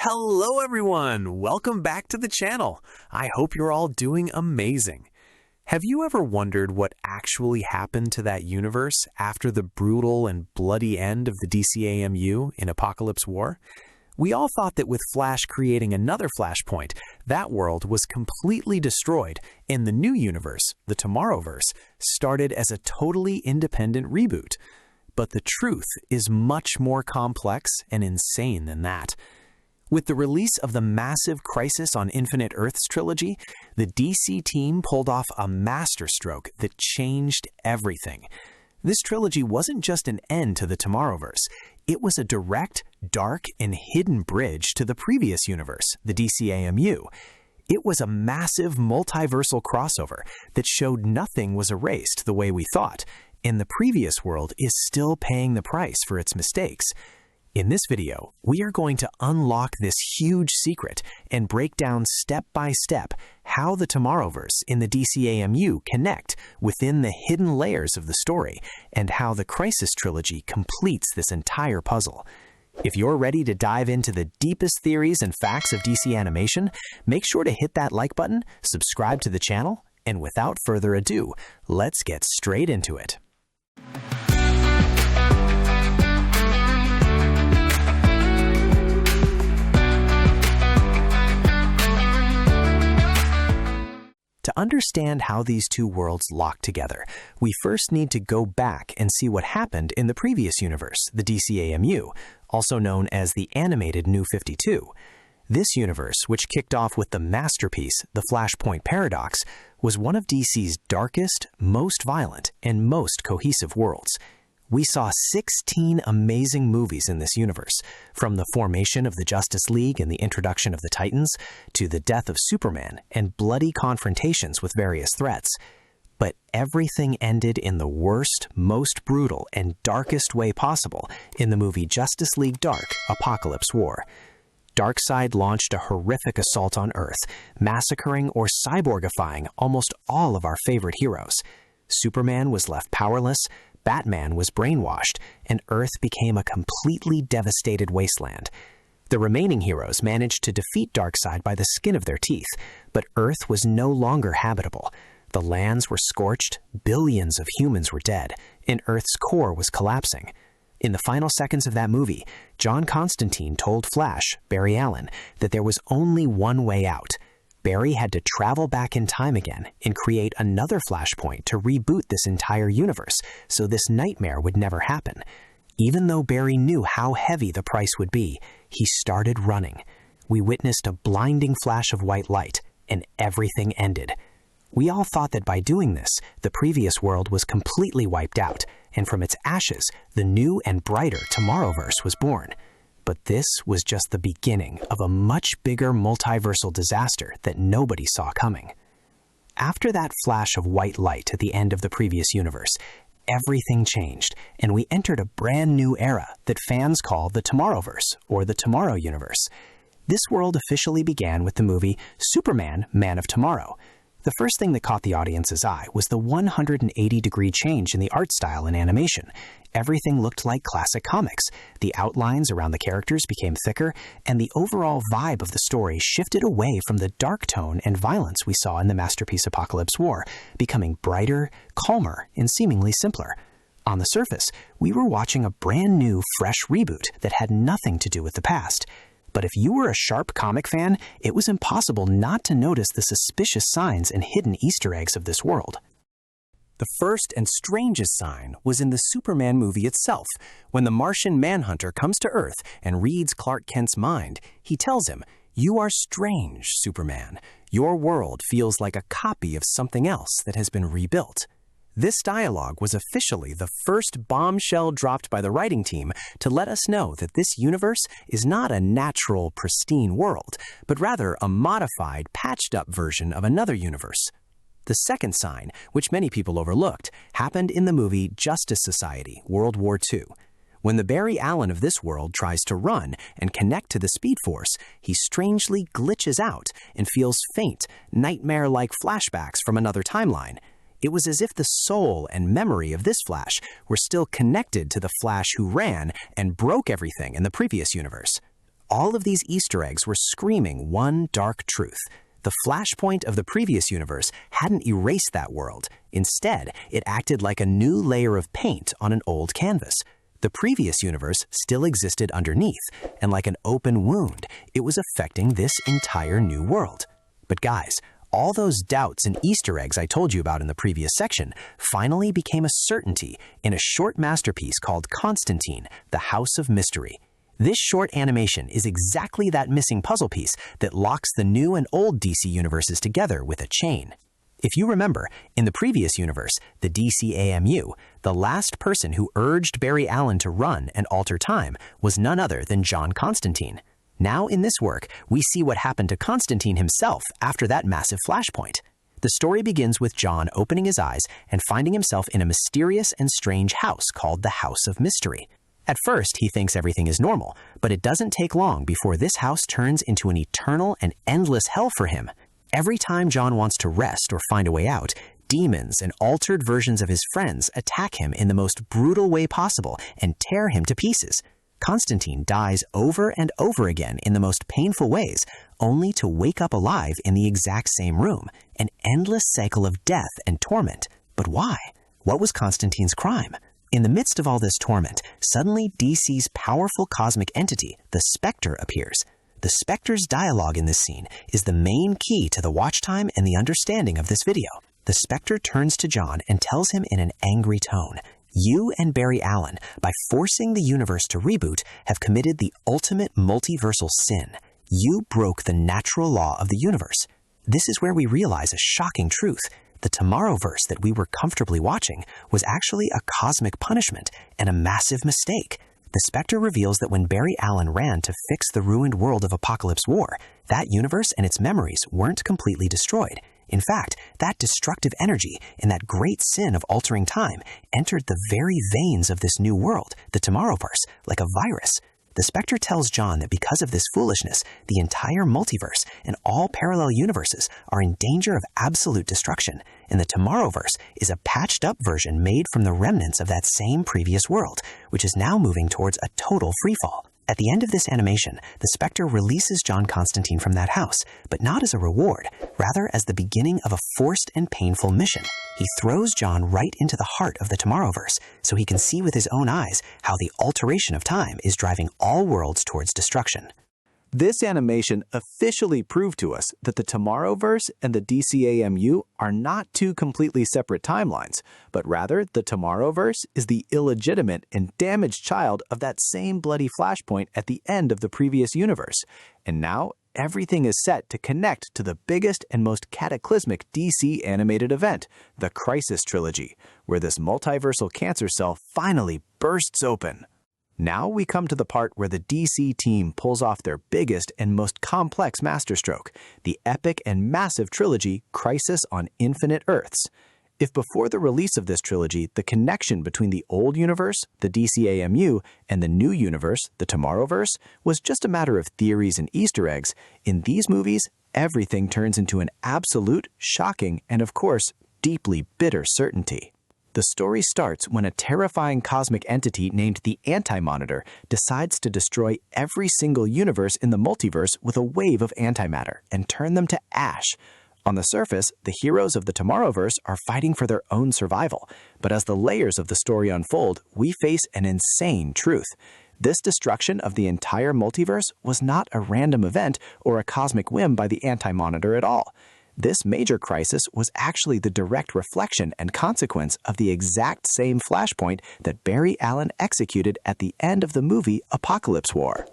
Hello everyone! Welcome back to the channel. I hope you're all doing amazing. Have you ever wondered what actually happened to that universe after the brutal and bloody end of the DCAMU in Apokolips War? We all thought that with Flash creating another Flashpoint, that world was completely destroyed, and the new universe, the Tomorrowverse, started as a totally independent reboot. But the truth is much more complex and insane than that. With the release of the massive Crisis on Infinite Earths trilogy, the DC team pulled off a masterstroke that changed everything. This trilogy wasn't just an end to the Tomorrowverse. It was a direct, dark, and hidden bridge to the previous universe, the DCAMU. It was a massive multiversal crossover that showed nothing was erased the way we thought, and the previous world is still paying the price for its mistakes. In this video, we are going to unlock this huge secret and break down step by step how the Tomorrowverse in the DCAMU connect within the hidden layers of the story and how the Crisis trilogy completes this entire puzzle. If you're ready to dive into the deepest theories and facts of DC animation, make sure to hit that like button, subscribe to the channel, and without further ado, let's get straight into it. To understand how these two worlds lock together, we first need to go back and see what happened in the previous universe, the DCAMU, also known as the animated New 52. This universe, which kicked off with the masterpiece, the Flashpoint Paradox, was one of DC's darkest, most violent, and most cohesive worlds. We saw 16 amazing movies in this universe, from the formation of the Justice League and the introduction of the Titans, to the death of Superman and bloody confrontations with various threats. But everything ended in the worst, most brutal, and darkest way possible in the movie Justice League Dark: Apokolips War. Darkseid launched a horrific assault on Earth, massacring or cyborgifying almost all of our favorite heroes. Superman was left powerless, Batman was brainwashed, and Earth became a completely devastated wasteland. The remaining heroes managed to defeat Darkseid by the skin of their teeth, but Earth was no longer habitable. The lands were scorched, billions of humans were dead, and Earth's core was collapsing. In the final seconds of that movie, John Constantine told Flash, Barry Allen, that there was only one way out. Barry had to travel back in time again and create another Flashpoint to reboot this entire universe, so this nightmare would never happen. Even though Barry knew how heavy the price would be, he started running. We witnessed a blinding flash of white light, and everything ended. We all thought that by doing this, the previous world was completely wiped out, and from its ashes, the new and brighter Tomorrowverse was born. But this was just the beginning of a much bigger multiversal disaster that nobody saw coming. After that flash of white light at the end of the previous universe, everything changed, and we entered a brand new era that fans call the Tomorrowverse, or the Tomorrow Universe. This world officially began with the movie Superman, Man of Tomorrow. The first thing that caught the audience's eye was the 180-degree change in the art style and animation. Everything looked like classic comics. The outlines around the characters became thicker, and the overall vibe of the story shifted away from the dark tone and violence we saw in the masterpiece Apokolips War, becoming brighter, calmer, and seemingly simpler. On the surface, we were watching a brand new, fresh reboot that had nothing to do with the past. But if you were a sharp comic fan, it was impossible not to notice the suspicious signs and hidden Easter eggs of this world. The first and strangest sign was in the Superman movie itself. When the Martian Manhunter comes to Earth and reads Clark Kent's mind, he tells him, "You are strange, Superman. Your world feels like a copy of something else that has been rebuilt." This dialogue was officially the first bombshell dropped by the writing team to let us know that this universe is not a natural, pristine world, but rather a modified, patched-up version of another universe. The second sign, which many people overlooked, happened in the movie Justice Society, World War II. When the Barry Allen of this world tries to run and connect to the Speed Force, he strangely glitches out and feels faint, nightmare-like flashbacks from another timeline. It was as if the soul and memory of this Flash were still connected to the Flash who ran and broke everything in the previous universe. All of these Easter eggs were screaming one dark truth. The flashpoint of the previous universe hadn't erased that world. Instead, it acted like a new layer of paint on an old canvas. The previous universe still existed underneath, and like an open wound, it was affecting this entire new world. But guys, all those doubts and Easter eggs I told you about in the previous section finally became a certainty in a short masterpiece called Constantine, the House of Mystery. This short animation is exactly that missing puzzle piece that locks the new and old DC universes together with a chain. If you remember, in the previous universe, the DCAMU, the last person who urged Barry Allen to run and alter time was none other than John Constantine. Now in this work, we see what happened to Constantine himself after that massive flashpoint. The story begins with John opening his eyes and finding himself in a mysterious and strange house called the House of Mystery. At first, he thinks everything is normal, but it doesn't take long before this house turns into an eternal and endless hell for him. Every time John wants to rest or find a way out, demons and altered versions of his friends attack him in the most brutal way possible and tear him to pieces. Constantine dies over and over again in the most painful ways, only to wake up alive in the exact same room, an endless cycle of death and torment. But why? What was Constantine's crime? In the midst of all this torment, suddenly DC's powerful cosmic entity, the Spectre, appears. The Spectre's dialogue in this scene is the main key to the watch time and the understanding of this video. The Spectre turns to John and tells him in an angry tone, "You and Barry Allen, by forcing the universe to reboot, have committed the ultimate multiversal sin. You broke the natural law of the universe." This is where we realize a shocking truth. The Tomorrowverse that we were comfortably watching was actually a cosmic punishment and a massive mistake. The Spectre reveals that when Barry Allen ran to fix the ruined world of Apokolips War, that universe and its memories weren't completely destroyed. In fact, that destructive energy and that great sin of altering time entered the very veins of this new world, the Tomorrowverse, like a virus. The Spectre tells John that because of this foolishness, the entire multiverse and all parallel universes are in danger of absolute destruction, and the Tomorrowverse is a patched-up version made from the remnants of that same previous world, which is now moving towards a total freefall. At the end of this animation, the Spectre releases John Constantine from that house, but not as a reward, rather as the beginning of a forced and painful mission. He throws John right into the heart of the Tomorrowverse, so he can see with his own eyes how the alteration of time is driving all worlds towards destruction. This animation officially proved to us that the Tomorrowverse and the DCAMU are not two completely separate timelines, but rather the Tomorrowverse is the illegitimate and damaged child of that same bloody flashpoint at the end of the previous universe. And now, everything is set to connect to the biggest and most cataclysmic DC animated event, the Crisis Trilogy, where this multiversal cancer cell finally bursts open. Now we come to the part where the DC team pulls off their biggest and most complex masterstroke, the epic and massive trilogy Crisis on Infinite Earths. If before the release of this trilogy, the connection between the old universe, the DCAMU, and the new universe, the Tomorrowverse, was just a matter of theories and Easter eggs, in these movies, everything turns into an absolute, shocking, and of course, deeply bitter certainty. The story starts when a terrifying cosmic entity named the Anti-Monitor decides to destroy every single universe in the multiverse with a wave of antimatter and turn them to ash. On the surface, the heroes of the Tomorrowverse are fighting for their own survival, but as the layers of the story unfold, we face an insane truth. This destruction of the entire multiverse was not a random event or a cosmic whim by the Anti-Monitor at all. This major crisis was actually the direct reflection and consequence of the exact same flashpoint that Barry Allen executed at the end of the movie Apokolips War.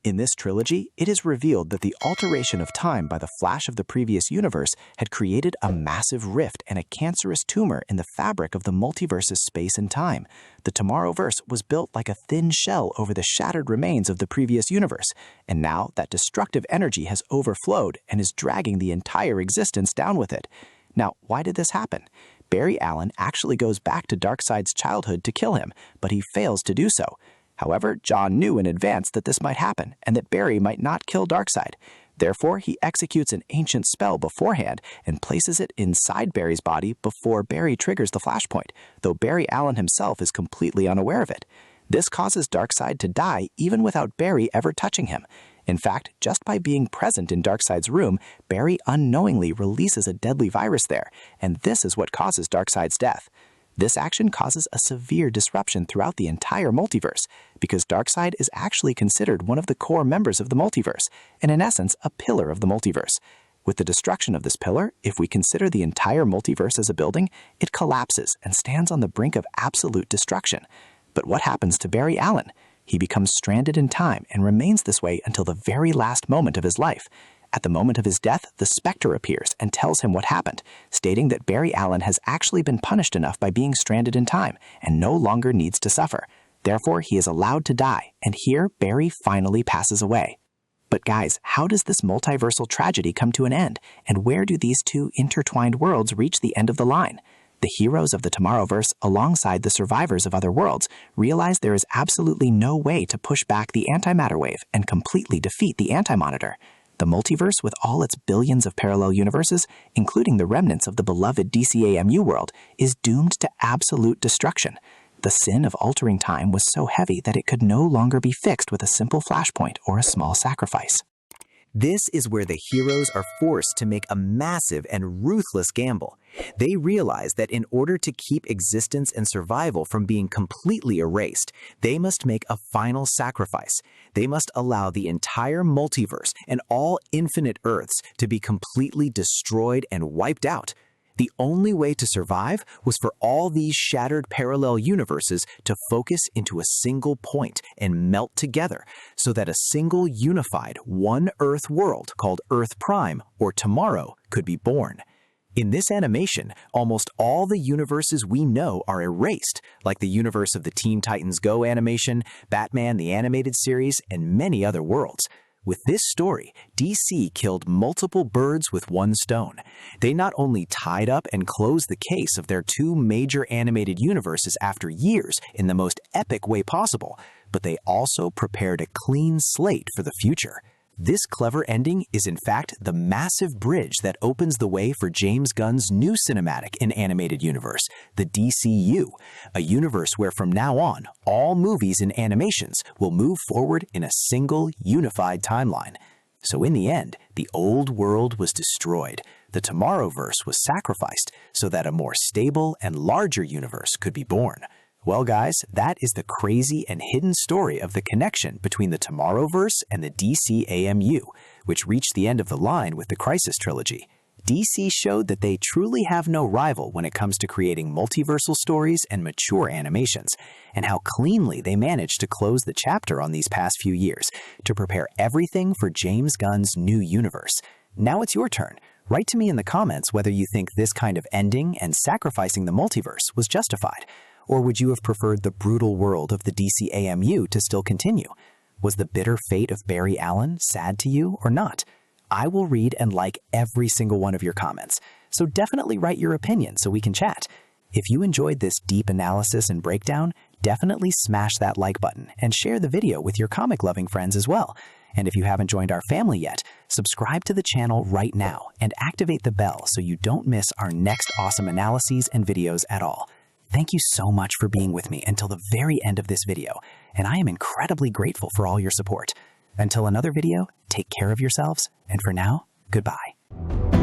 In this trilogy, it is revealed that the alteration of time by the flash of the previous universe had created a massive rift and a cancerous tumor in the fabric of the multiverse's space and time. The Tomorrowverse was built like a thin shell over the shattered remains of the previous universe, and now that destructive energy has overflowed and is dragging the entire existence down with it. Now, why did this happen? Barry Allen actually goes back to Darkseid's childhood to kill him, but he fails to do so. However, John knew in advance that this might happen and that Barry might not kill Darkseid. Therefore, he executes an ancient spell beforehand and places it inside Barry's body before Barry triggers the flashpoint, though Barry Allen himself is completely unaware of it. This causes Darkseid to die even without Barry ever touching him. In fact, just by being present in Darkseid's room, Barry unknowingly releases a deadly virus there, and this is what causes Darkseid's death. This action causes a severe disruption throughout the entire multiverse, because Darkseid is actually considered one of the core members of the multiverse, and in essence, a pillar of the multiverse. With the destruction of this pillar, if we consider the entire multiverse as a building, it collapses and stands on the brink of absolute destruction. But what happens to Barry Allen? He becomes stranded in time and remains this way until the very last moment of his life. At the moment of his death, the Spectre appears and tells him what happened, stating that Barry Allen has actually been punished enough by being stranded in time and no longer needs to suffer. Therefore, he is allowed to die, and here Barry finally passes away. But guys, how does this multiversal tragedy come to an end, and where do these two intertwined worlds reach the end of the line? The heroes of the Tomorrowverse, alongside the survivors of other worlds, realize there is absolutely no way to push back the antimatter wave and completely defeat the Anti-Monitor. The multiverse, with all its billions of parallel universes, including the remnants of the beloved DCAMU world, is doomed to absolute destruction. The sin of altering time was so heavy that it could no longer be fixed with a simple flashpoint or a small sacrifice. This is where the heroes are forced to make a massive and ruthless gamble. They realize that in order to keep existence and survival from being completely erased, they must make a final sacrifice. They must allow the entire multiverse and all infinite Earths to be completely destroyed and wiped out. The only way to survive was for all these shattered parallel universes to focus into a single point and melt together so that a single unified one Earth world called Earth Prime, or Tomorrow, could be born. In this animation, almost all the universes we know are erased, like the universe of the Teen Titans Go animation, Batman the Animated Series, and many other worlds. With this story, DC killed multiple birds with one stone. They not only tied up and closed the case of their two major animated universes after years in the most epic way possible, but they also prepared a clean slate for the future. This clever ending is in fact the massive bridge that opens the way for James Gunn's new cinematic and animated universe, the DCU, a universe where from now on, all movies and animations will move forward in a single, unified timeline. So in the end, the old world was destroyed. The Tomorrowverse was sacrificed so that a more stable and larger universe could be born. Well, guys, that is the crazy and hidden story of the connection between the Tomorrowverse and the DCAMU, which reached the end of the line with the Crisis Trilogy. DC showed that they truly have no rival when it comes to creating multiversal stories and mature animations, and how cleanly they managed to close the chapter on these past few years to prepare everything for James Gunn's new universe. Now it's your turn. Write to me in the comments whether you think this kind of ending and sacrificing the multiverse was justified. Or would you have preferred the brutal world of the DCAMU to still continue? Was the bitter fate of Barry Allen sad to you or not? I will read and like every single one of your comments, so definitely write your opinion so we can chat. If you enjoyed this deep analysis and breakdown, definitely smash that like button and share the video with your comic-loving friends as well. And if you haven't joined our family yet, subscribe to the channel right now and activate the bell so you don't miss our next awesome analyses and videos at all. Thank you so much for being with me until the very end of this video, and I am incredibly grateful for all your support. Until another video, take care of yourselves, and for now, goodbye.